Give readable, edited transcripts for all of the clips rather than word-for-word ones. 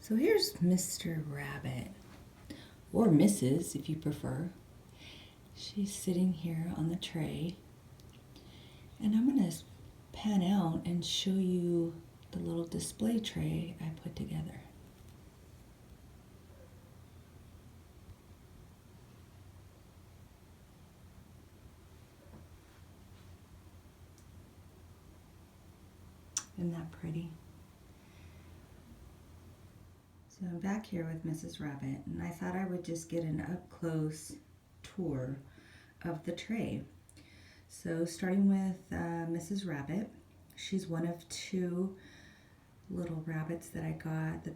So here's Mr. Rabbit, or Mrs. if you prefer. She's sitting here on the tray, and I'm going to pan out and show you the little display tray I put together. Isn't that pretty? So I'm back here with Mrs. Rabbit, and I thought I would just get an up-close tour of the tray. So starting with Mrs. Rabbit, she's one of two little rabbits that I got at the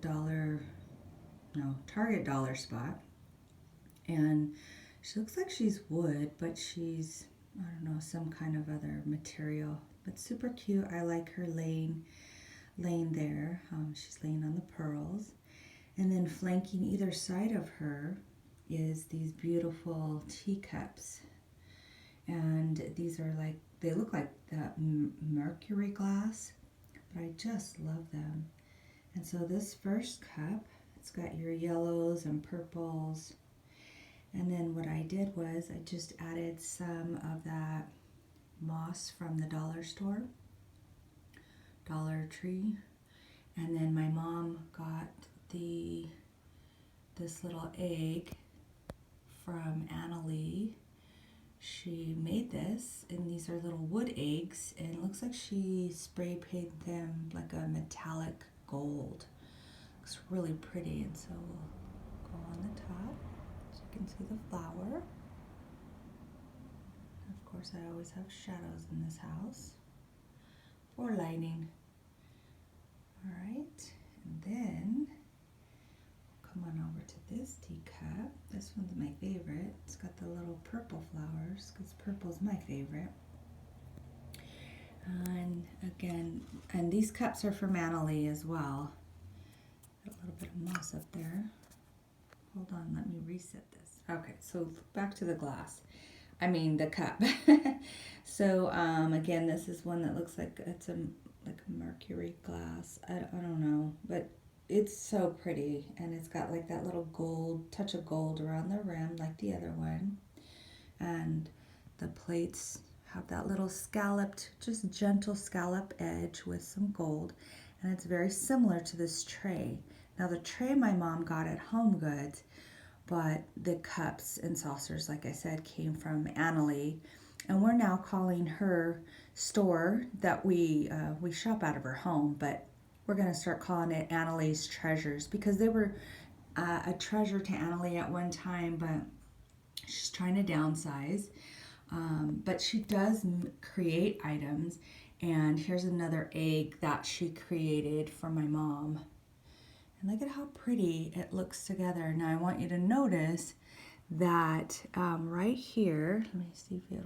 Target dollar spot. And she looks like she's wood, but she's, I don't know, some kind of other material. But super cute. I like her laying there. She's laying on the pearls. And then flanking either side of her is these beautiful teacups. And these are like, they look like that mercury glass, but I just love them. And so this first cup, it's got your yellows and purples. And then what I did was I just added some of that moss from the dollar store, Dollar Tree. And then my mom got this little egg from Annalee. She made this, and these are little wood eggs, and it looks like she spray painted them like a metallic gold. Looks really pretty, and so we'll go on the top so you can see the flower. Of course, I always have shadows in this house for lighting. All right, and then come on over to this teacup. This one's my favorite. It's got the little purple flowers because purple's my favorite. And again, and these cups are from Annalee as well. Got a little bit of moss up there. Hold on, let me reset this. Okay, so back to the glass. The cup. So again, this is one that looks like it's like a mercury glass. I don't know, but it's so pretty, and it's got like that little touch of gold around the rim like the other one. And the plates have that little scalloped, just gentle scallop edge with some gold. And it's very similar to this tray. Now the tray my mom got at Home Goods, but the cups and saucers, like I said, came from Annalee. And we're now calling her store that we shop out of her home, but we're going to start calling it Annalee's Treasures because they were a treasure to Annalee at one time, but she's trying to downsize. But she does create items, and here's another egg that she created for my mom. And look at how pretty it looks together. Now I want you to notice that right here, let me see if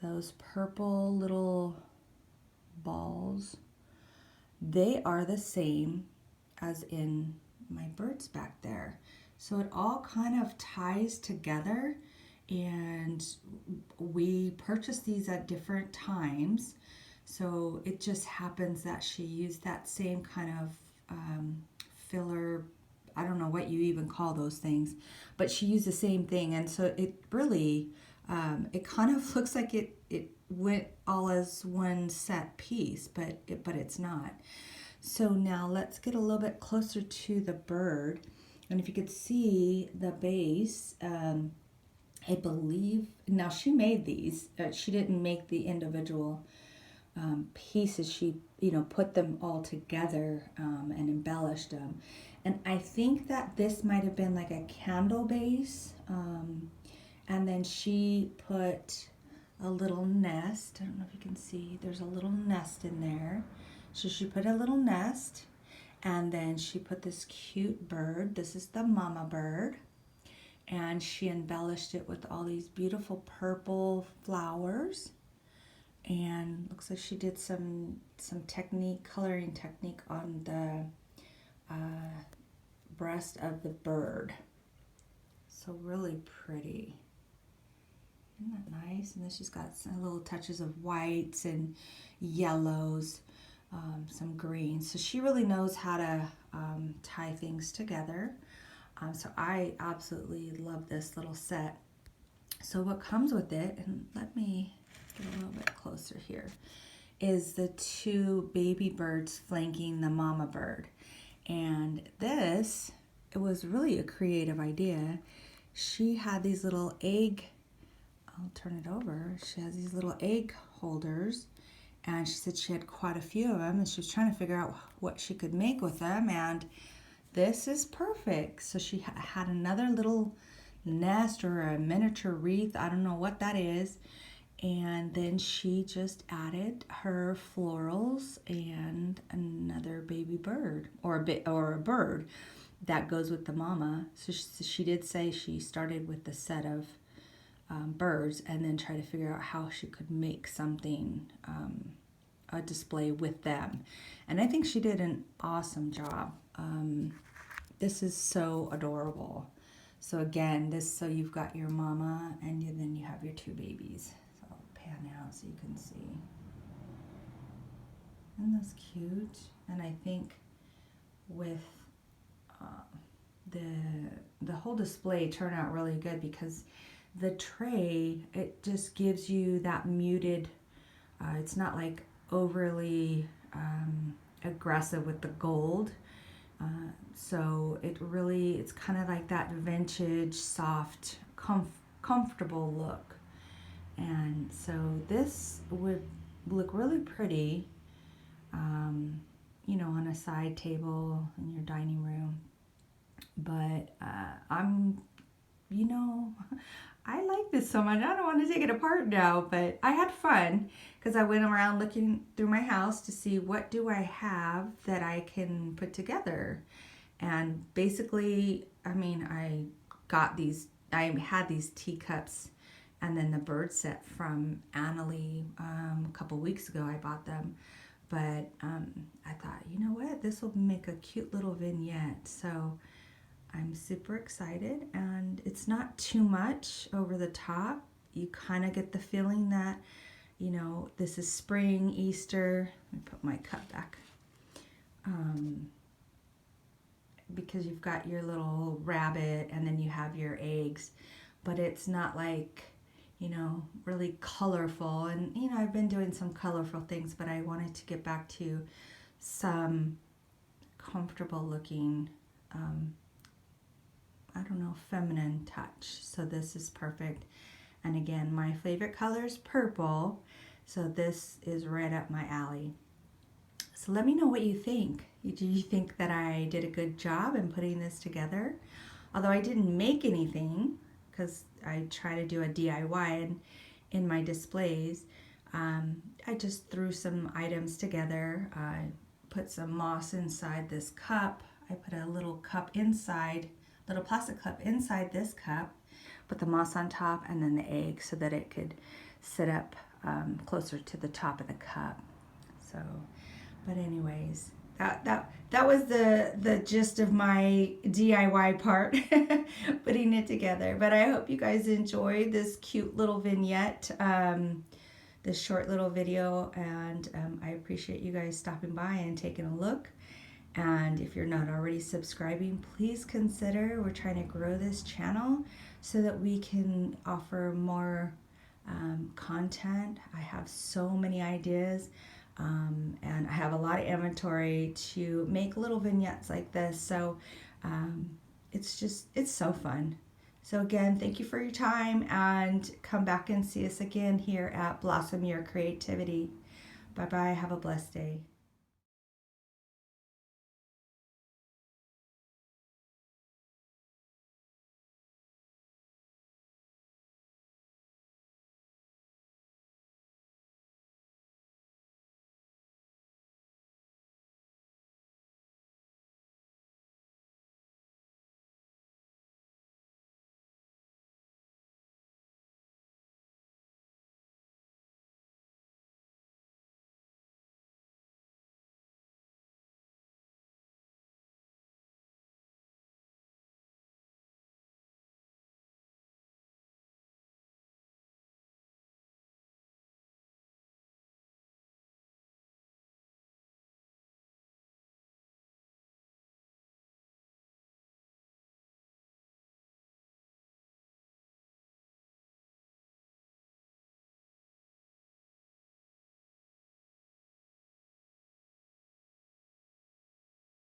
those purple little balls, they are the same as in my birds back there. So it all kind of ties together, and we purchased these at different times. So it just happens that she used that same kind of filler, I don't know what you even call those things, but she used the same thing. And so it really, it kind of looks like it went all as one set piece, but it's not. So now let's get a little bit closer to the bird. And if you could see the base, I believe, now she made these. She didn't make the individual pieces. She, put them all together and embellished them. And I think that this might have been like a candle base. And then she put a little nest. I don't know if you can see. There's a little nest in there. So she put a little nest, and then she put this cute bird. This is the mama bird. And she embellished it with all these beautiful purple flowers. And looks like she did some coloring technique on the breast of the bird. So really pretty. Isn't that nice? And then she's got some little touches of whites and yellows. some green. So she really knows how to tie things together. So I absolutely love this little set. So what comes with it, and let me get a little bit closer here, is the two baby birds flanking the mama bird. And this, it was really a creative idea. She had these little egg, I'll turn it over. She has these little egg holders, and she said she had quite a few of them, and she was trying to figure out what she could make with them, and this is perfect. So she had another little nest or a miniature wreath, I don't know what that is, and then she just added her florals and another baby bird, or a bird that goes with the mama. So she did say she started with the set of birds and then try to figure out how she could make something, a display with them. And I think she did an awesome job. This is so adorable. So again, so you've got your mama and then you have your two babies. So I'll pan out so you can see. Isn't this cute? And I think with the whole display turned out really good because the tray, it just gives you that muted, it's not like overly aggressive with the gold. So it's kind of like that vintage, soft, comfortable look. And so this would look really pretty, you know, on a side table in your dining room. But you know, I like this so much. I don't want to take it apart now, but I had fun because I went around looking through my house to see what do I have that I can put together. And basically, I mean, I had these teacups and then the bird set from Annalie a couple weeks ago. I bought them. But I thought, you know what, this will make a cute little vignette. So I'm super excited, and it's not too much over the top. You kind of get the feeling that, you know, this is spring, Easter. Let me put my cup back. Because you've got your little rabbit and then you have your eggs, but it's not like, you know, really colorful. And, you know, I've been doing some colorful things, but I wanted to get back to some comfortable looking, I don't know, feminine touch. So this is perfect. And again, my favorite color is purple. So this is right up my alley. So let me know what you think. Do you think that I did a good job in putting this together? Although I didn't make anything, because I try to do a DIY in my displays. I just threw some items together. I put some moss inside this cup. I put a little plastic cup inside this cup, put the moss on top and then the egg so that it could sit up closer to the top of the cup. So, but anyways, that was the gist of my DIY part, putting it together. But I hope you guys enjoyed this cute little vignette, this short little video, and I appreciate you guys stopping by and taking a look. And if you're not already subscribing, please consider. We're trying to grow this channel so that we can offer more content. I have so many ideas, and I have a lot of inventory to make little vignettes like this. So it's so fun. So again, thank you for your time, and come back and see us again here at Blossom Your Creativity. Bye-bye. Have a blessed day.